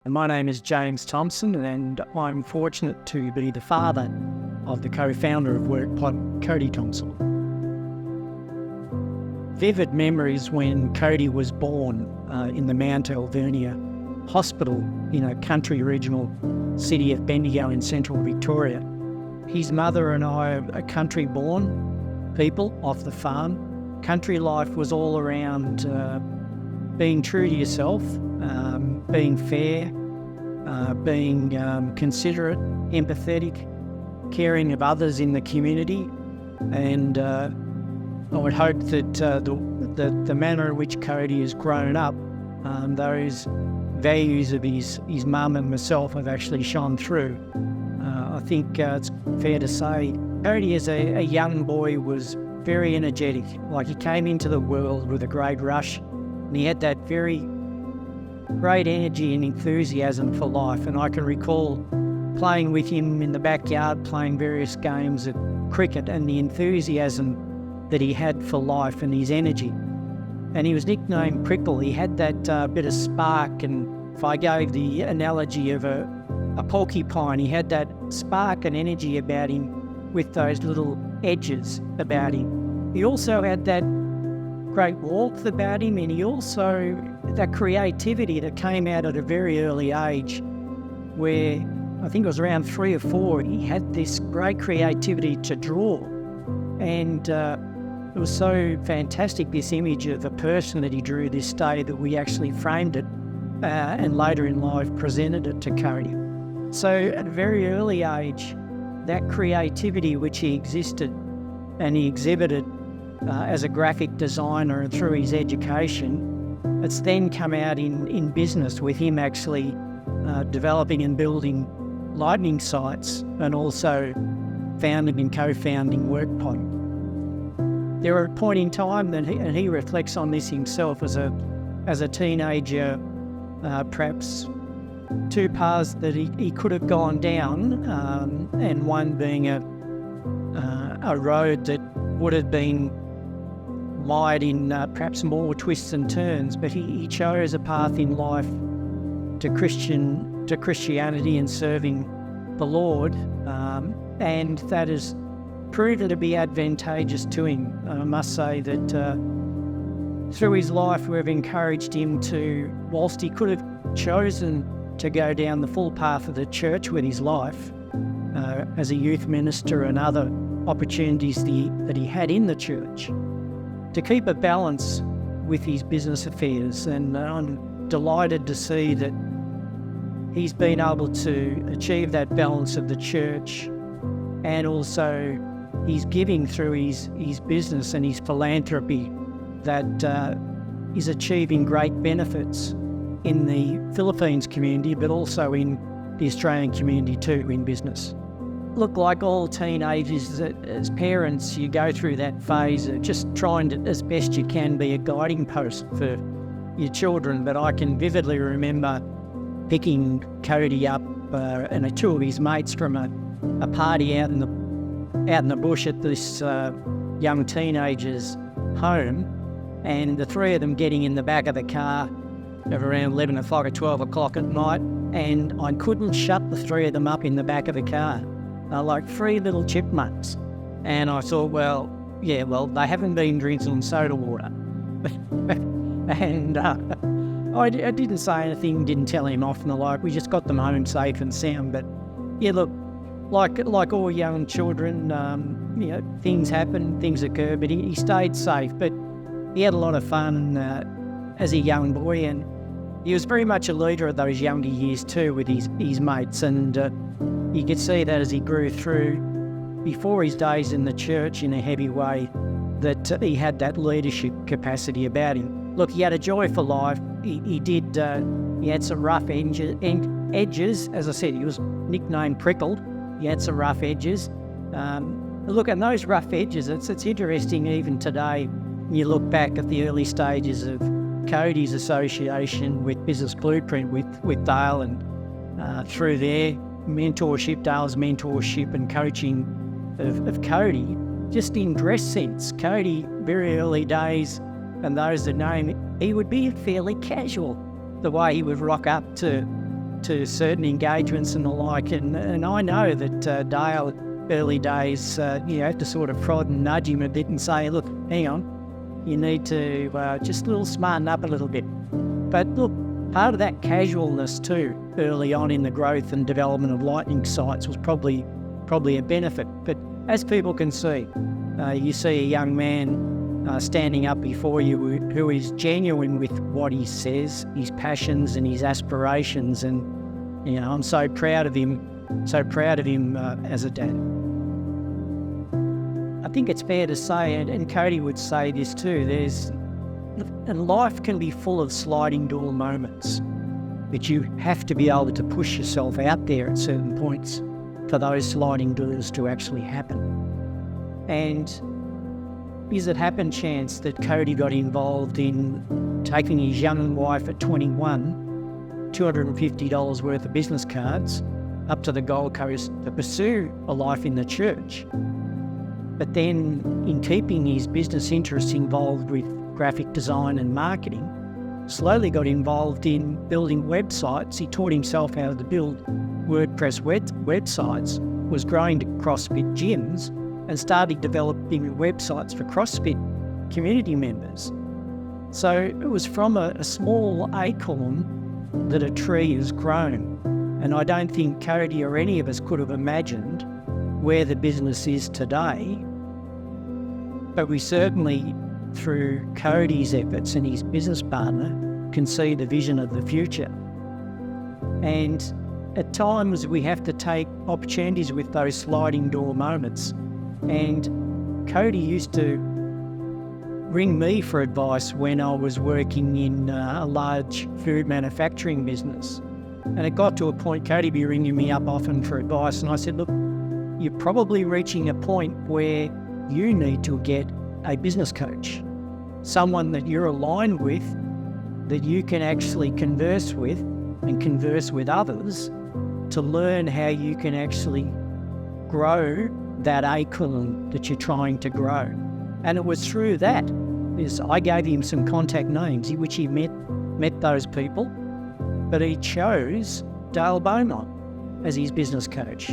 And my name is James Thompson, and I'm fortunate to be the father of the co-founder of WrkPod, Kody Thompson. Vivid memories when Cody was born in the Mount Alvernia Hospital in a country regional city of Bendigo in central Victoria. His mother and I are country-born people off the farm. Country life was all around being true to yourself, being fair, being considerate, empathetic, caring of others in the community. And I would hope that the manner in which Cody has grown up, those values of his mum and myself have actually shone through. I think it's fair to say Cody as a young boy was very energetic. Like, he came into the world with a great rush, and he had that very great energy and enthusiasm for life. And I can recall playing with him in the backyard, playing various games of cricket, and the enthusiasm that he had for life and his energy. And he was nicknamed Prickle. He had that bit of spark, and if I gave the analogy of a porcupine, he had that spark and energy about him with those little edges about him. He also had that great warmth about him, and he also, that creativity that came out at a very early age, where I think it was around 3 or 4, he had this great creativity to draw. And it was so fantastic, this image of the person that he drew this day, that we actually framed it and later in life presented it to Cody. So at a very early age, that creativity which he existed and he exhibited as a graphic designer and through his education, it's then come out in business, with him actually developing and building lightning sites and also founding and co-founding WrkPod. There were a point in time that he reflects on this himself as a teenager, perhaps two paths that he could have gone down, and one being a road that would have been mired in perhaps more twists and turns, but he chose a path in life to Christianity and serving the Lord, and that has proven to be advantageous to him. I must say that through his life we've encouraged him to, whilst he could have chosen to go down the full path of the church with his life as a youth minister and other opportunities that he had in the church, to keep a balance with his business affairs. And I'm delighted to see that he's been able to achieve that balance of the church, and also he's giving through his business and his philanthropy that is achieving great benefits in the Philippines community, but also in the Australian community too, in business. Look, like all teenagers, as parents, you go through that phase of just trying to, as best you can, be a guiding post for your children. But I can vividly remember picking Cody up and two of his mates from a party out in the bush at this young teenager's home, and the three of them getting in the back of the car of around 11 o'clock or 12 o'clock at night, and I couldn't shut the three of them up in the back of the car. They're like three little chipmunks. And I thought, they haven't been drinking soda water. And I didn't say anything, didn't tell him off and the like. We just got them home safe and sound. But yeah, look, like all young children, things happen, things occur, but he stayed safe. But he had a lot of fun as a young boy, and he was very much a leader of those younger years too with his mates. And you could see that as he grew through, before his days in the church in a heavy way, that he had that leadership capacity about him. Look, he had a joy for life. He had some rough edges. As I said, he was nicknamed Prickle. He had some rough edges. Look, and those rough edges, it's interesting even today, when you look back at the early stages of Cody's association with Business Blueprint with Dale, and through their mentorship, Dale's mentorship and coaching of Cody, just in dress sense. Cody, very early days, and those that know him, he would be fairly casual, the way he would rock up to to certain engagements and the like. And I know that Dale, early days, you have to sort of prod and nudge him a bit and say, look, hang on, you need to just a little smarten up a little bit. But look, part of that casualness too, early on in the growth and development of lightning sites, was probably a benefit. But as people can see, you see a young man standing up before you who is genuine with what he says, his passions and his aspirations, and I'm so proud of him as a dad. I think it's fair to say, and Cody would say this too, and life can be full of sliding door moments, but you have to be able to push yourself out there at certain points for those sliding doors to actually happen. And is it happen chance that Cody got involved in taking his young wife at 21, $250 worth of business cards, up to the Gold Coast to pursue a life in the church? But then, in keeping his business interests involved with graphic design and marketing, slowly got involved in building websites. He taught himself how to build WordPress websites, was growing to CrossFit gyms, and started developing websites for CrossFit community members. So it was from a small acorn that a tree has grown. And I don't think Cody or any of us could have imagined where the business is today. But we certainly, through Cody's efforts and his business partner, can see the vision of the future. And at times we have to take opportunities with those sliding door moments. And Cody used to ring me for advice when I was working in a large food manufacturing business. And it got to a point, Cody be ringing me up often for advice, and I said, look, you're probably reaching a point where you need to get a business coach, someone that you're aligned with, that you can actually converse with and converse with others to learn how you can actually grow that acorn that you're trying to grow. And it was through that, I gave him some contact names, which he met those people, but he chose Dale Beaumont as his business coach.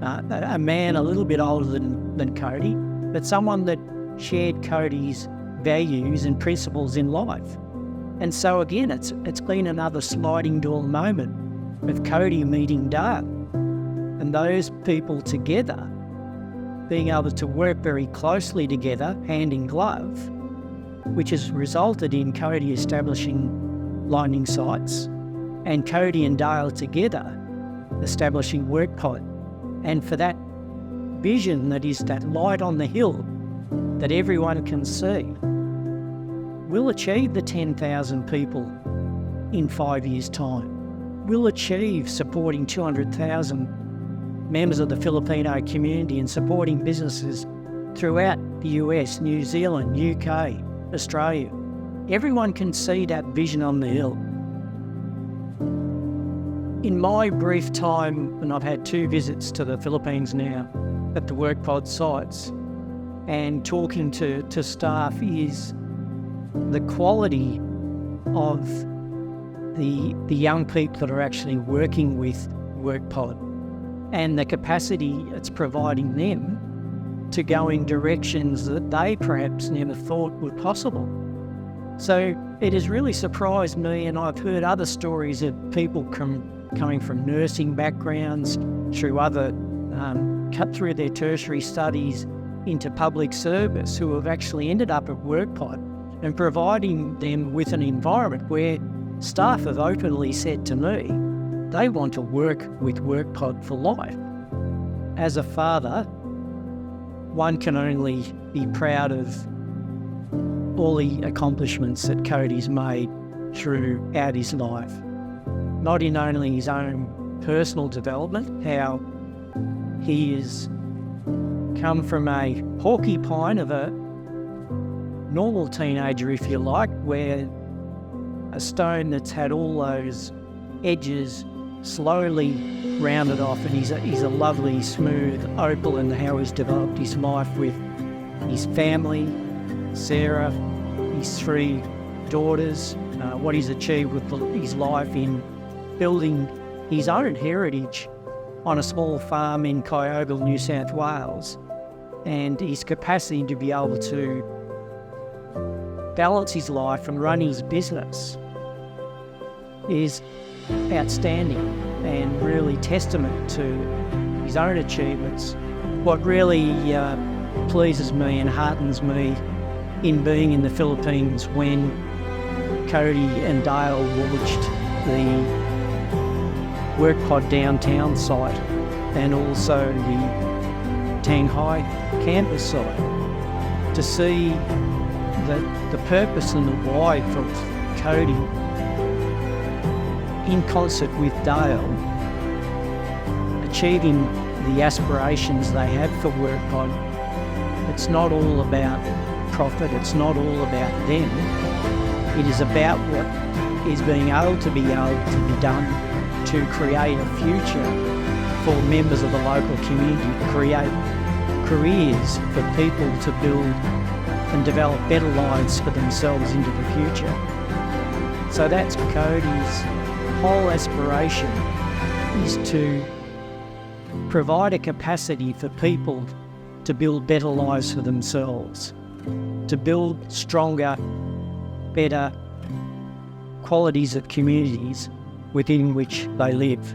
A man a little bit older than Cody, but someone that shared Cody's values and principles in life. And so again, it's been another sliding door moment of Cody meeting Dale, and those people together being able to work very closely together, hand in glove, which has resulted in Cody establishing lightning sites, and Cody and Dale together establishing WrkPod. And for that vision that is that light on the hill that everyone can see, we'll achieve the 10,000 people in 5 years' time. We'll achieve supporting 200,000 members of the Filipino community and supporting businesses throughout the US, New Zealand, UK, Australia. Everyone can see that vision on the hill. In my brief time, and I've had 2 visits to the Philippines now at the WrkPod sites, and talking to staff, is the quality of the young people that are actually working with WrkPod, and the capacity it's providing them to go in directions that they perhaps never thought were possible. So it has really surprised me, and I've heard other stories of people coming from nursing backgrounds, through other cut through their tertiary studies into public service, who have actually ended up at WrkPod, and providing them with an environment where staff have openly said to me they want to work with WrkPod for life. As a father, one can only be proud of all the accomplishments that Cody's made throughout his life. Not in only his own personal development, how he has come from a porcupine of a normal teenager, if you like, where a stone that's had all those edges slowly rounded off, and he's a lovely, smooth opal, and how he's developed his life with his family, Sarah, his 3 daughters, what he's achieved with his life in building his own heritage on a small farm in Kyogle, New South Wales, and his capacity to be able to balance his life and run his business is outstanding and really testament to his own achievements. What really pleases me and heartens me in being in the Philippines when Cody and Dale launched the WrkPod downtown site and also the Shanghai campus site, to see that the purpose and the why for Cody, in concert with Dale, achieving the aspirations they have for WrkPod. It's not all about profit, it's not all about them. It is about what is being able to be done to create a future for members of the local community, to create careers for people to build and develop better lives for themselves into the future. So that's Cody's whole aspiration, is to provide a capacity for people to build better lives for themselves, to build stronger, better qualities of communities within which they live.